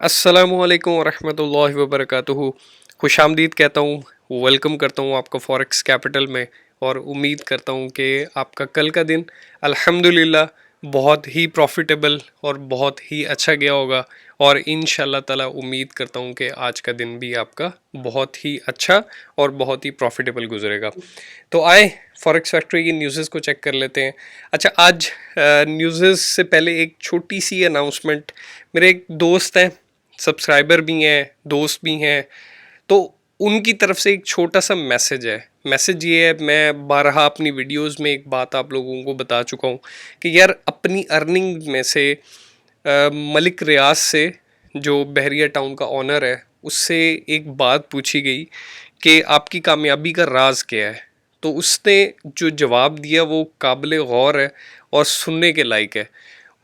अस्सलामुअलैकुम वरहमतुल्लाहि वबरकातुहू। खुशामदीद कहता हूँ, वेलकम करता हूँ आपका फॉरेक्स कैपिटल में। और उम्मीद करता हूँ कि आपका कल का दिन अल्हम्दुलिल्लाह बहुत ही प्रॉफिटेबल और बहुत ही अच्छा गया होगा। और इंशाल्लाह ताला उम्मीद करता हूँ कि आज का दिन भी आपका बहुत ही अच्छा और बहुत ही प्रॉफिटेबल गुजरेगा। तो आए फॉरेक्स फैक्ट्री की न्यूज़ को चेक कर लेते हैं। अच्छा, आज न्यूज़ से पहले एक छोटी सी अनाउंसमेंट। मेरे एक दोस्त हैं, सब्सक्राइबर भी हैं, दोस्त भी हैं, तो उनकी तरफ से एक छोटा सा मैसेज है। मैसेज ये है, मैं बारहा अपनी वीडियोस में एक बात आप लोगों को बता चुका हूँ कि यार अपनी अर्निंग में से मलिक रियाज से, जो बहरिया टाउन का ऑनर है, उससे एक बात पूछी गई कि आपकी कामयाबी का राज क्या है। तो उसने जो जवाब दिया वो काबिल गौर है और सुनने के लायक है।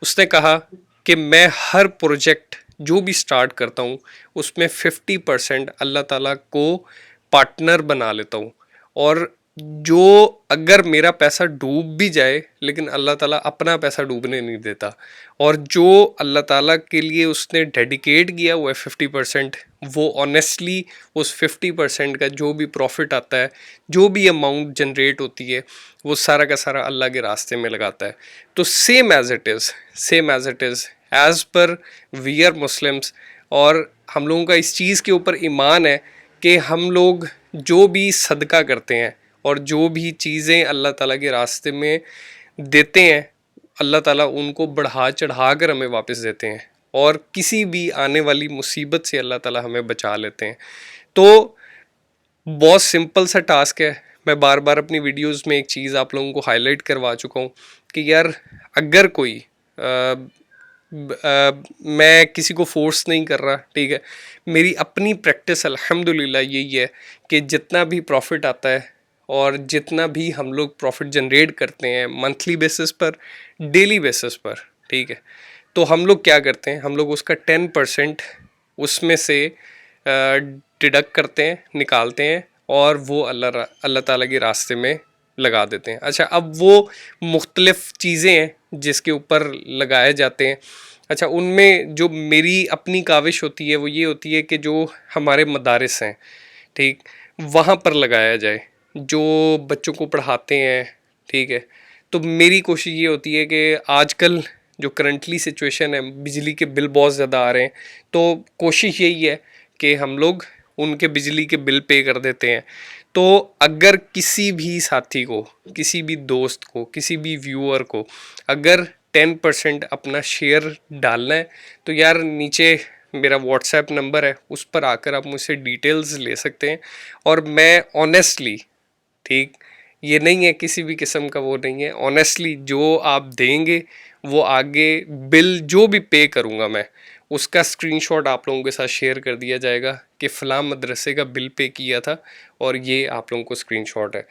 उसने कहा कि मैं हर प्रोजेक्ट जो भी स्टार्ट करता हूँ उसमें 50% अल्लाह ताला को पार्टनर बना लेता हूँ। और जो अगर मेरा पैसा डूब भी जाए लेकिन अल्लाह ताला अपना पैसा डूबने नहीं देता। और जो अल्लाह ताला के लिए उसने डेडिकेट किया हुआ है 50%, वो ऑनेस्टली उस 50% का जो भी प्रॉफिट आता है, जो भी अमाउंट जनरेट होती है, वो सारा का सारा अल्लाह के रास्ते में लगाता है। तो same as it is as per we are Muslims. और हम लोगों का इस चीज़ के ऊपर ईमान है कि हम लोग जो भी सदका करते हैं और जो भी चीज़ें अल्लाह ताला के रास्ते में देते हैं, अल्लाह ताला उनको बढ़ा चढ़ा कर हमें वापस देते हैं। और किसी भी आने वाली मुसीबत से अल्लाह ताला हमें बचा लेते हैं। तो बहुत सिंपल सा टास्क है। मैं बार बार अपनी वीडियोस में एक चीज़ आप लोगों को हाईलाइट करवा चुका हूँ कि यार अगर कोई मैं किसी को फोर्स नहीं कर रहा, ठीक है। मेरी अपनी प्रैक्टिस अल्हम्दुलिल्लाह यही है कि जितना भी प्रॉफिट आता है और जितना भी हम लोग प्रॉफिट जनरेट करते हैं मंथली बेसिस पर, डेली बेसिस पर, ठीक है, तो हम लोग क्या करते हैं, हम लोग उसका 10% उसमें से डिडक्ट करते हैं, निकालते हैं, और वो अल्लाह ताला के रास्ते में लगा देते हैं। अच्छा, अब वो मुख्तलिफ़ चीज़ें हैं जिसके ऊपर लगाए जाते हैं। अच्छा, उनमें जो मेरी अपनी काविश होती है वो ये होती है कि जो हमारे मदारिस हैं, ठीक, वहाँ पर लगाया जाए, जो बच्चों को पढ़ाते हैं, ठीक है। तो मेरी कोशिश ये होती है कि आजकल जो करंटली सिचुएशन है, बिजली के बिल बहुत ज़्यादा आ रहे हैं, तो कोशिश यही है कि हम लोग उनके बिजली के बिल पे कर देते हैं। तो अगर किसी भी साथी को, किसी भी दोस्त को, किसी भी व्यूअर को अगर 10% अपना शेयर डालना है, तो यार नीचे मेरा व्हाट्सएप नंबर है, उस पर आकर आप मुझसे डिटेल्स ले सकते हैं। और मैं ऑनेस्टली, ठीक, ये नहीं है किसी भी किस्म का वो नहीं है, ऑनेस्टली जो आप देंगे वो आगे बिल जो भी पे करूँगा मैं, उसका स्क्रीनशॉट आप लोगों के साथ शेयर कर दिया जाएगा कि फ़लाँ मदरसे का बिल पे किया था और ये आप लोगों को स्क्रीनशॉट है।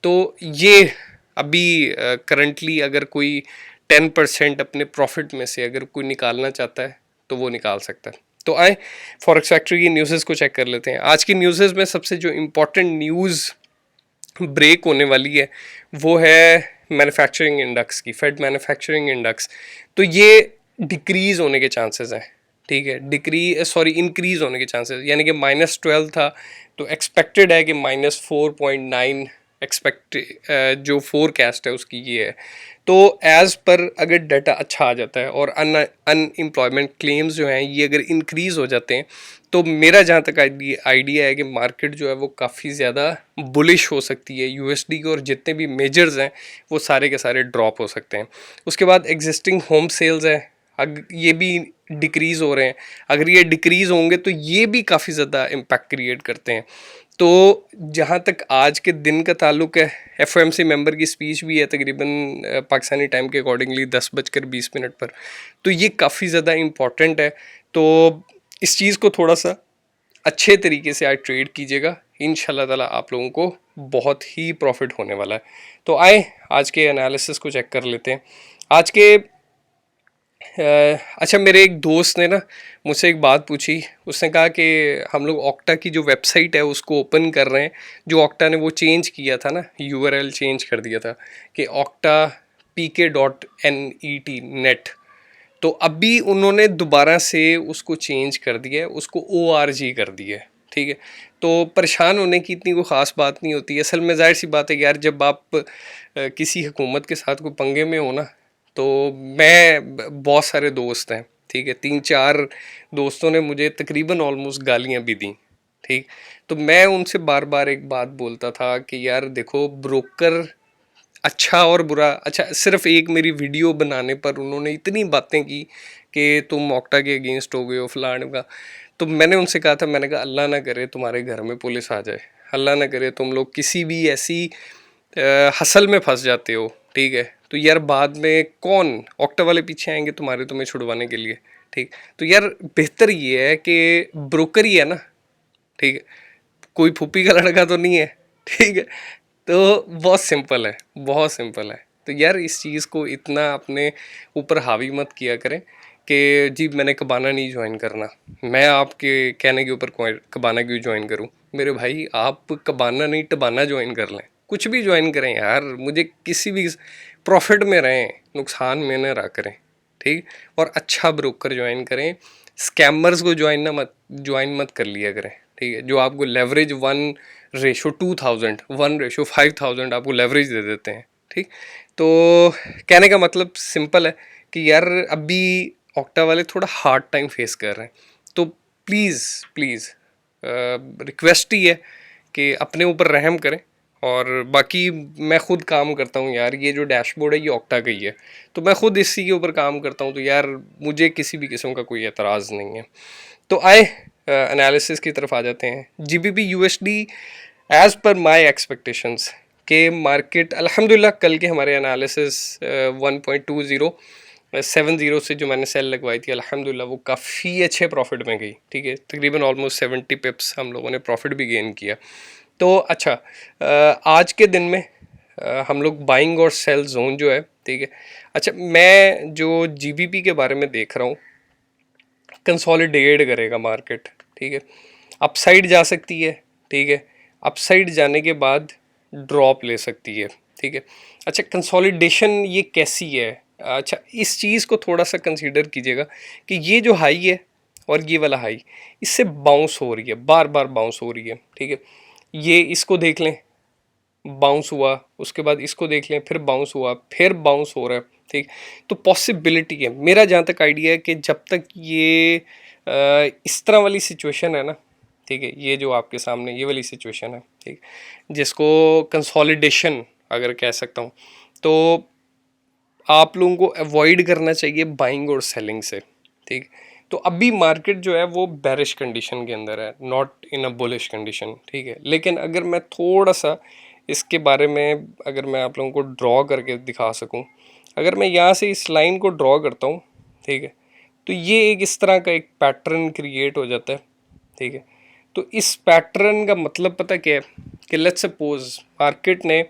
तो ये अभी करंटली अगर कोई 10% अपने प्रॉफिट में से अगर कोई निकालना चाहता है तो वो निकाल सकता है। तो आए फॉरेक्स फैक्ट्री की न्यूज़ को चेक कर लेते हैं। आज की न्यूज़ में सबसे जो इम्पोर्टेंट न्यूज़ ब्रेक होने वाली है वो है मैन्युफैक्चरिंग इंडेक्स की, फेड मैन्युफैक्चरिंग इंडेक्स। तो ये डिक्रीज होने के चांसेस हैं, ठीक है, इंक्रीज होने के चांसेस, यानी कि -12 था, तो एक्सपेक्टेड है कि -4.9 एक्सपेक्ट, जो फोरकास्ट है उसकी ये है। तो एज़ पर अगर डाटा अच्छा आ जाता है और अनएम्प्लॉयमेंट क्लेम्स जो हैं ये अगर इंक्रीज़ हो जाते हैं, तो मेरा जहाँ तक आइडिया है कि मार्केट जो है वो काफ़ी ज़्यादा बुलिश हो सकती है। यूएसडी के और जितने भी मेजर्स हैं वो सारे के सारे ड्रॉप हो सकते हैं। उसके बाद एग्जिस्टिंग होम सेल्स हैं, ये भी डिक्रीज़ हो रहे हैं। अगर ये डिक्रीज़ होंगे तो ये भी काफ़ी ज़्यादा इम्पैक्ट क्रिएट करते हैं। तो जहाँ तक आज के दिन का ताल्लुक है, एफओएमसी मेंबर की स्पीच भी है तकरीबन पाकिस्तानी टाइम के अकॉर्डिंगली 10:20 पर। तो ये काफ़ी ज़्यादा इम्पॉर्टेंट है। तो इस चीज़ को थोड़ा सा अच्छे तरीके से आज ट्रेड कीजिएगा, इंशाल्लाह ताला आप लोगों को बहुत ही प्रॉफिट होने वाला है। तो आए आज के एनालिसिस को चेक कर लेते हैं। आज के अच्छा, मेरे एक दोस्त ने ना मुझसे एक बात पूछी। उसने कहा कि हम लोग ऑक्टा की जो वेबसाइट है उसको ओपन कर रहे हैं, जो ऑक्टा ने वो चेंज किया था ना, यूआरएल चेंज कर दिया था कि octa.pk.net, तो अभी उन्होंने दोबारा से उसको चेंज कर दिया है, उसको ORG कर दिया है, ठीक है। तो परेशान होने की इतनी कोई ख़ास बात नहीं होती है। असल में ज़ाहिर सी बात है यार, जब आप किसी हुकूमत के साथ कोई पंगे में हो ना, तो बहुत सारे दोस्त हैं, ठीक है, 3-4 दोस्तों ने मुझे तकरीबन ऑलमोस्ट गालियाँ भी दी, ठीक। तो मैं उनसे बार बार एक बात बोलता था कि यार देखो, ब्रोकर अच्छा और बुरा, अच्छा सिर्फ एक मेरी वीडियो बनाने पर उन्होंने इतनी बातें की कि तुम ऑक्टा के अगेंस्ट हो गए हो फलाने का। तो मैंने उनसे कहा था, मैंने कहा अल्लाह ना करे तुम्हारे घर में पुलिस आ जाए, अल्लाह ना करे तुम लोग किसी भी ऐसी हसल में फंस जाते हो, ठीक है। तो यार बाद में कौन ऑक्टा वाले पीछे आएंगे तुम्हारे, तुम्हें छुड़वाने के लिए, ठीक। तो यार बेहतर ये है कि ब्रोकर ही है ना, ठीक है, कोई फूफी का लड़का तो नहीं है, ठीक है। तो बहुत सिंपल है, बहुत सिंपल है। तो यार इस चीज़ को इतना अपने ऊपर हावी मत किया करें कि जी मैंने कबाना नहीं ज्वाइन करना, मैं आपके कहने के ऊपर कबाना क्यों ज्वाइन करूं। मेरे भाई आप कबाना नहीं टबाना ज्वाइन कर लें, कुछ भी ज्वाइन करें यार, मुझे किसी भी प्रॉफिट में रहें, नुकसान में न रहा करें, ठीक। और अच्छा ब्रोकर ज्वाइन करें, स्कैमर्स को ज्वाइन मत कर लिया करें, ठीक है, जो आपको लेवरेज 1:2000 1:5000 आपको लेवरेज दे देते हैं, ठीक। तो कहने का मतलब सिंपल है कि यार अभी ऑक्टा वाले थोड़ा हार्ड टाइम फेस कर रहे हैं, तो प्लीज़ प्लीज़ रिक्वेस्ट ही है कि अपने ऊपर रहम करें। और बाकी मैं खुद काम करता हूँ यार, ये जो डैशबोर्ड है ये ऑक्टा का ही है, तो मैं खुद इसी के ऊपर काम करता हूँ, तो यार मुझे किसी भी किस्म का कोई एतराज़ नहीं है। तो आए एनालिसिस की तरफ आ जाते हैं। GBP/USD एज़ पर माई एक्सपेक्टेशंस के मार्केट अल्हम्दुलिल्लाह कल के हमारे एनालिसिस 1.2070 से जो मैंने सेल लगवाई थी अल्हम्दुलिल्लाह वो काफ़ी अच्छे प्रॉफिट में गई, ठीक है, तकरीबन ऑलमोस्ट 70 पिप्स हम लोगों ने प्रॉफिट भी गेन किया। तो अच्छा आज के दिन में हम लोग बाइंग और सेल जोन जो है, ठीक है। अच्छा मैं जो GBP के बारे में देख रहा हूँ, कंसोलिडेट करेगा मार्केट, ठीक है, अपसाइड जा सकती है, ठीक है, अपसाइड जाने के बाद ड्रॉप ले सकती है, ठीक है। अच्छा कंसोलिडेशन ये कैसी है, अच्छा इस चीज़ को थोड़ा सा कंसीडर कीजिएगा कि ये जो हाई है और ये वाला हाई इससे बाउंस हो रही है, बार बार बाउंस हो रही है, ठीक है। ये इसको देख लें, बाउंस हुआ, उसके बाद इसको देख लें, फिर बाउंस हुआ, फिर बाउंस हो रहा है, ठीक। तो पॉसिबिलिटी है, मेरा जहाँ तक आइडिया है कि जब तक ये इस तरह वाली सिचुएशन है ना, ठीक है, ये जो आपके सामने ये वाली सिचुएशन है, ठीक, जिसको कंसोलिडेशन अगर कह सकता हूँ, तो आप लोगों को अवॉइड करना चाहिए बाइंग और सेलिंग से, ठीक। तो अभी मार्केट जो है वो बेरिश कंडीशन के अंदर है, not in a bullish condition, ठीक है। लेकिन अगर मैं थोड़ा सा इसके बारे में अगर मैं आप लोगों को ड्रॉ करके दिखा सकूं, अगर मैं यहाँ से इस लाइन को ड्रॉ करता हूँ, ठीक है, तो ये एक इस तरह का एक पैटर्न क्रिएट हो जाता है, ठीक है। तो इस पैटर्न का मतलब पता क्या है कि लेट्स सपोज मार्केट ने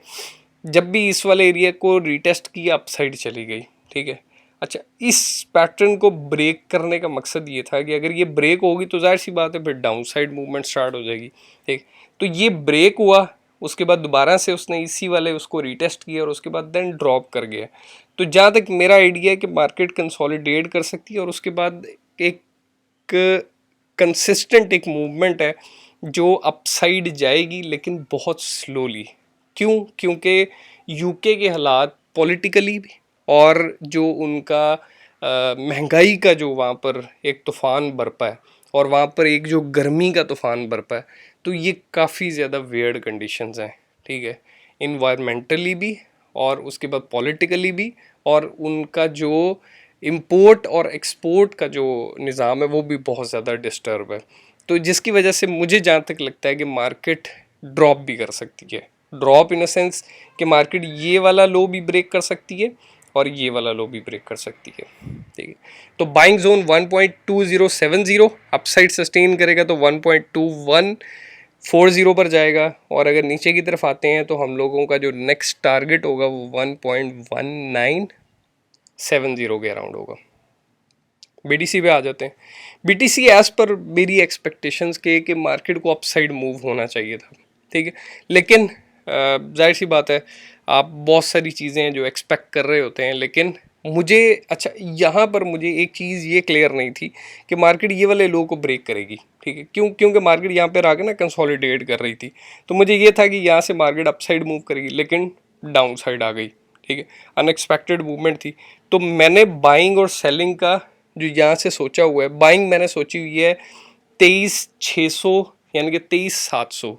जब भी इस वाले एरिया को रीटेस्ट किया अपसाइड चली गई, ठीक है। अच्छा इस पैटर्न को ब्रेक करने का मकसद ये था कि अगर ये ब्रेक होगी तो जाहिर सी बात है फिर डाउन साइड मूवमेंट स्टार्ट हो जाएगी, ठीक। तो ये ब्रेक हुआ, उसके बाद दोबारा से उसने इसी वाले उसको रीटेस्ट किया और उसके बाद देन ड्रॉप कर गया। तो जहाँ तक मेरा आइडिया है कि मार्केट कंसोलिडेट कर सकती है और उसके बाद एक कंसिस्टेंट एक मूवमेंट है जो अपसाइड जाएगी, लेकिन बहुत स्लोली। क्यों? क्योंकि यूके के हालात पॉलिटिकली भी और जो उनका महंगाई का जो वहाँ पर एक तूफ़ान बरपा है और वहाँ पर एक जो गर्मी का तूफ़ान बरपा है, तो ये काफ़ी ज़्यादा वियर्ड कंडीशंस हैं, ठीक है, इन्वायरमेंटली भी और उसके बाद पॉलिटिकली भी, और उनका जो इंपोर्ट और एक्सपोर्ट का जो निज़ाम है वो भी बहुत ज़्यादा डिस्टर्ब है। तो जिसकी वजह से मुझे जहाँ तक लगता है कि मार्केट ड्रॉप भी कर सकती है, ड्रॉप इन अ सेंस कि मार्केट ये वाला लो भी ब्रेक कर सकती है और ये वाला लो भी ब्रेक कर सकती है, ठीक है। तो बाइंग जोन 1.2070 अपसाइड सस्टेन करेगा तो 1.2140 पर जाएगा, और अगर नीचे की तरफ आते हैं तो हम लोगों का जो नेक्स्ट टारगेट होगा वो 1.1970 के अराउंड होगा। BTC पे आ जाते हैं। BTC एज पर मेरी एक्सपेक्टेशंस के कि मार्केट को अपसाइड मूव होना चाहिए था, ठीक है। लेकिन जाहिर सी बात है आप बहुत सारी चीज़ें हैं जो एक्सपेक्ट कर रहे होते हैं, लेकिन मुझे अच्छा यहाँ पर मुझे एक चीज़ ये क्लियर नहीं थी कि मार्केट ये वाले लो को ब्रेक करेगी, ठीक है, क्योंकि मार्केट यहाँ पर आके ना कंसोलिडेट कर रही थी। तो मुझे ये था कि यहाँ से मार्केट अपसाइड मूव करेगी, लेकिन डाउन साइड आ गई, ठीक है, अनएक्सपेक्टेड मूवमेंट थी। तो मैंने बाइंग और सेलिंग का जो यहाँ से सोचा हुआ है, बाइंग मैंने सोची हुई है 23,600 यानी कि 23,700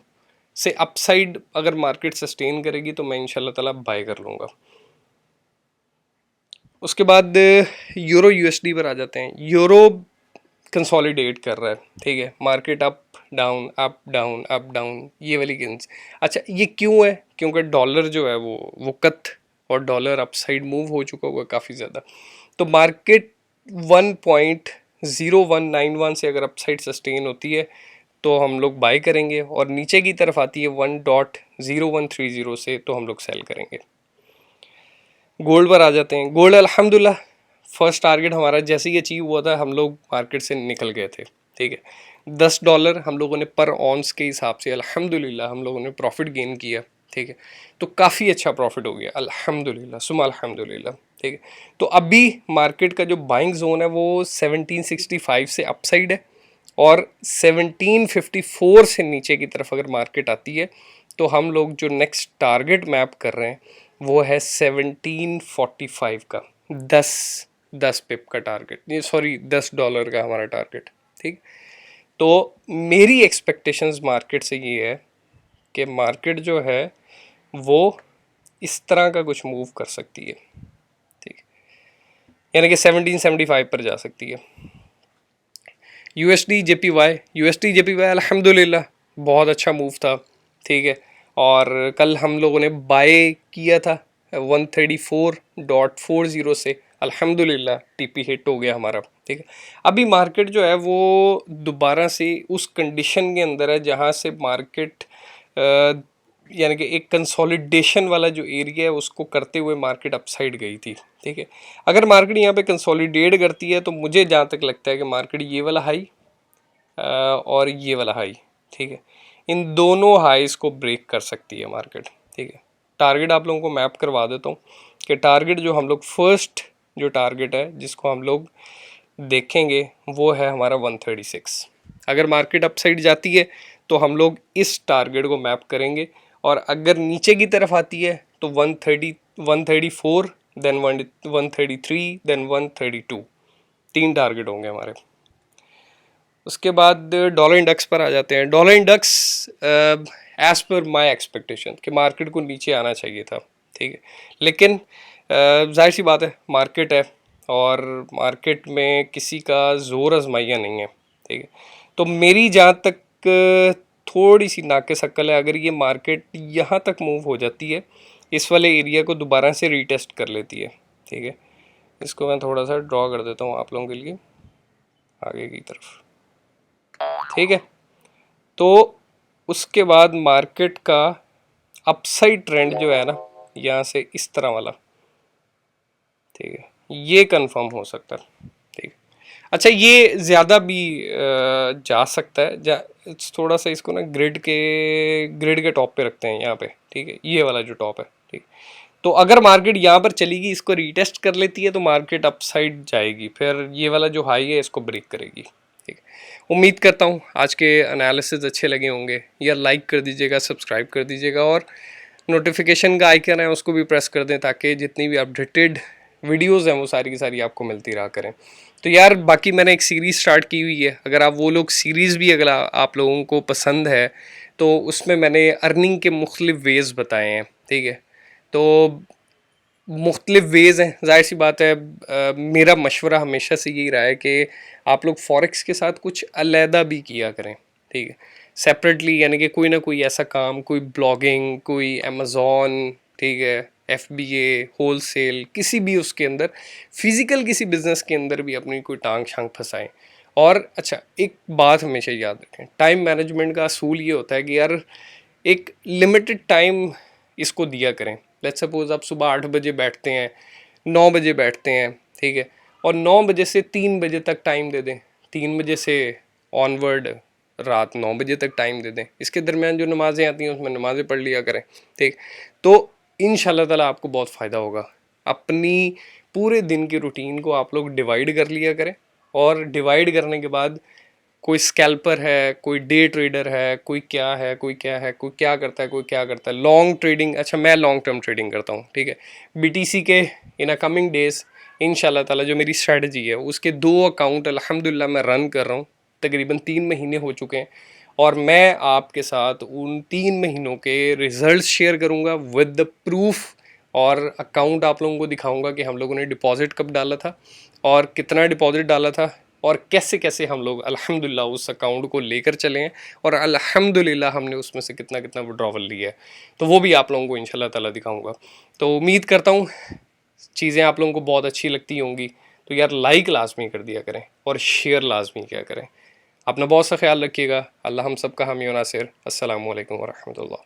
से अपसाइड अगर मार्केट सस्टेन करेगी तो मैं इंशाल्लाह ताला बाय कर लूँगा। उसके बाद यूरो यूएसडी पर आ जाते हैं। यूरो कंसोलिडेट कर रहा है, ठीक है, market up down up down up down, ये वाली गेंस। अच्छा ये क्यों है? क्योंकि डॉलर जो है वो कथ और डॉलर अपसाइड मूव हो चुका हुआ काफ़ी ज़्यादा। तो मार्केट 1.0191 से अगर अपसाइड सस्टेन होती है तो हम लोग बाय करेंगे, और नीचे की तरफ आती है 1.0130 से तो हम लोग सेल करेंगे। गोल्ड पर आ जाते हैं। गोल्ड अल्हम्दुलिल्लाह फर्स्ट टारगेट हमारा जैसे ही अचीव हुआ था हम लोग मार्केट से निकल गए थे, ठीक है। $10 हम लोगों ने पर ऑन्स के हिसाब से अल्हम्दुलिल्लाह हम लोगों ने प्रॉफिट गेन किया, ठीक है। तो काफ़ी अच्छा प्रॉफिट हो गया अल्हम्दुलिल्लाह सुमा अल्हम्दुलिल्लाह, ठीक है। तो अभी मार्केट का जो बाइंग जोन है वो 1765 से अपसाइड है, और 1754 से नीचे की तरफ अगर मार्केट आती है तो हम लोग जो नेक्स्ट टारगेट मैप कर रहे हैं वो है 1745 का, 10 पिप का टारगेट, ये सॉरी $10 का हमारा टारगेट, ठीक। तो मेरी एक्सपेक्टेशंस मार्केट से ये है कि मार्केट जो है वो इस तरह का कुछ मूव कर सकती है, ठीक, यानी कि 1775 पर जा सकती है। यूएसडी जेपीवाई अल्हम्दुलिल्लाह बहुत अच्छा मूव था, ठीक है। और कल हम लोगों ने बाय किया था 134.40 से, अल्हम्दुलिल्लाह टीपी हिट हो गया हमारा, ठीक है। अभी मार्केट जो है वो दोबारा से उस कंडीशन के अंदर है जहाँ से मार्केट यानी कि एक कंसोलिडेशन वाला जो एरिया है उसको करते हुए मार्केट अपसाइड गई थी, ठीक है। अगर मार्केट यहाँ पे कंसोलिडेट करती है तो मुझे जहाँ तक लगता है कि मार्केट ये वाला हाई और ये वाला हाई, ठीक है, इन दोनों हाईस को ब्रेक कर सकती है मार्केट, ठीक है। टारगेट आप लोगों को मैप करवा देता हूँ कि टारगेट जो हम लोग फर्स्ट जो टारगेट है जिसको हम लोग देखेंगे वो है हमारा 136। अगर मार्केट अपसाइड जाती है तो हम लोग इस टारगेट को मैप करेंगे, और अगर नीचे की तरफ आती है तो 134, देन 133, देन 132, 3 टारगेट होंगे हमारे। उसके बाद डॉलर इंडेक्स पर आ जाते हैं। Dollar index as per my expectation कि मार्केट को नीचे आना चाहिए था, ठीक है, लेकिन जाहिर सी बात है मार्केट है और मार्केट में किसी का ज़ोर आजमाइया नहीं है, ठीक है। तो मेरी जहाँ तक थोड़ी सी नाके शक्ल है, अगर ये मार्केट यहाँ तक मूव हो जाती है इस वाले एरिया को दोबारा से रीटेस्ट कर लेती है, ठीक है। इसको मैं थोड़ा सा ड्रॉ कर देता हूँ आप लोगों के लिए आगे की तरफ, ठीक है। तो उसके बाद मार्केट का अपसाइड ट्रेंड जो है ना यहाँ से इस तरह वाला, ठीक है, ये कंफर्म हो सकता है, ठीक है। अच्छा ये ज़्यादा भी जा सकता है, थोड़ा सा इसको ना ग्रिड के टॉप पे रखते हैं यहाँ पे, ठीक है, ये वाला जो टॉप है, ठीक। तो अगर मार्केट यहाँ पर चलेगी इसको रीटेस्ट कर लेती है तो मार्केट अपसाइड जाएगी, फिर ये वाला जो हाई है इसको ब्रेक करेगी, ठीक है। उम्मीद करता हूँ आज के एनालिसिस अच्छे लगे होंगे। या लाइक कर दीजिएगा, सब्सक्राइब कर दीजिएगा, और नोटिफिकेशन का आइकन है उसको भी प्रेस कर दें ताकि जितनी भी अपडेटेड वीडियोज़ हैं वो सारी की सारी आपको मिलती रहा करें। तो यार बाकी मैंने एक सीरीज़ स्टार्ट की हुई है, अगर आप वो लोग सीरीज़ भी अगर आप लोगों को पसंद है तो उसमें मैंने अर्निंग के मुख्तलिफ वेज़ बताए हैं, ठीक है। तो मुख्तलिफ वेज़ हैं, जाहिर सी बात है मेरा मशवरा हमेशा से यही रहा है कि आप लोग फॉरेक्स के साथ कुछ अलहदा भी किया करें, ठीक है, सेपरेटली, यानी कि कोई ना कोई ऐसा काम, कोई ब्लॉगिंग, कोई अमेज़ॉन, ठीक है, FBA, होलसेल, किसी भी उसके अंदर फिज़िकल किसी बिज़नेस के अंदर भी अपनी कोई टांग शांग फंसाएं। और अच्छा एक बात हमेशा याद रखें, टाइम मैनेजमेंट का असूल ये होता है कि यार एक लिमिटेड टाइम इसको दिया करें। लेट्स सपोज आप सुबह 8 बजे बैठते हैं, 9 बजे बैठते हैं, ठीक है, और 9 बजे से 3 बजे तक टाइम दे दें, 3 बजे से ऑनवर्ड रात 9 बजे तक टाइम दे दें। इसके दरमियान जो नमाज़ें आती हैं उसमें नमाज़ें पढ़ लिया करें, ठीक। तो इंशाल्लाह ताला आपको बहुत फ़ायदा होगा। अपनी पूरे दिन की रूटीन को आप लोग डिवाइड कर लिया करें, और डिवाइड करने के बाद कोई स्कैल्पर है, कोई डे ट्रेडर है, कोई क्या है, कोई क्या है, कोई क्या करता है, कोई क्या करता है, लॉन्ग ट्रेडिंग, अच्छा मैं लॉन्ग टर्म ट्रेडिंग करता हूँ, ठीक है। बीटीसी के इन अ कमिंग डेज इंशाल्लाह ताला जो मेरी स्ट्रेटजी है उसके 2 अकाउंट अल्हम्दुलिल्लाह मैं रन कर रहा हूँ, तकरीबन 3 महीने हो चुके हैं, और मैं आपके साथ उन 3 महीनों के रिजल्ट्स शेयर करूँगा विद द प्रूफ, और अकाउंट आप लोगों को दिखाऊंगा कि हम लोगों ने डिपॉजिट कब डाला था और कितना डिपॉजिट डाला था, और कैसे कैसे हम लोग अल्हम्दुलिल्लाह उस अकाउंट को लेकर चले हैं, और अल्हम्दुलिल्लाह हमने उसमें से कितना कितना विड्रॉवल लिया है, तो वो भी आप लोगों को इंशाल्लाह ताला दिखाऊंगा। तो उम्मीद करता हूँ चीज़ें आप लोगों को बहुत अच्छी लगती होंगी, तो यार लाइक लाजमी कर दिया करें और शेयर लाजमी किया करें। अपना बहुत सा ख्याल रखिएगा। अल्लाह हम सब का हामी और नासिर। अस्सलामु अलैकुम वरहमतुल्लाह।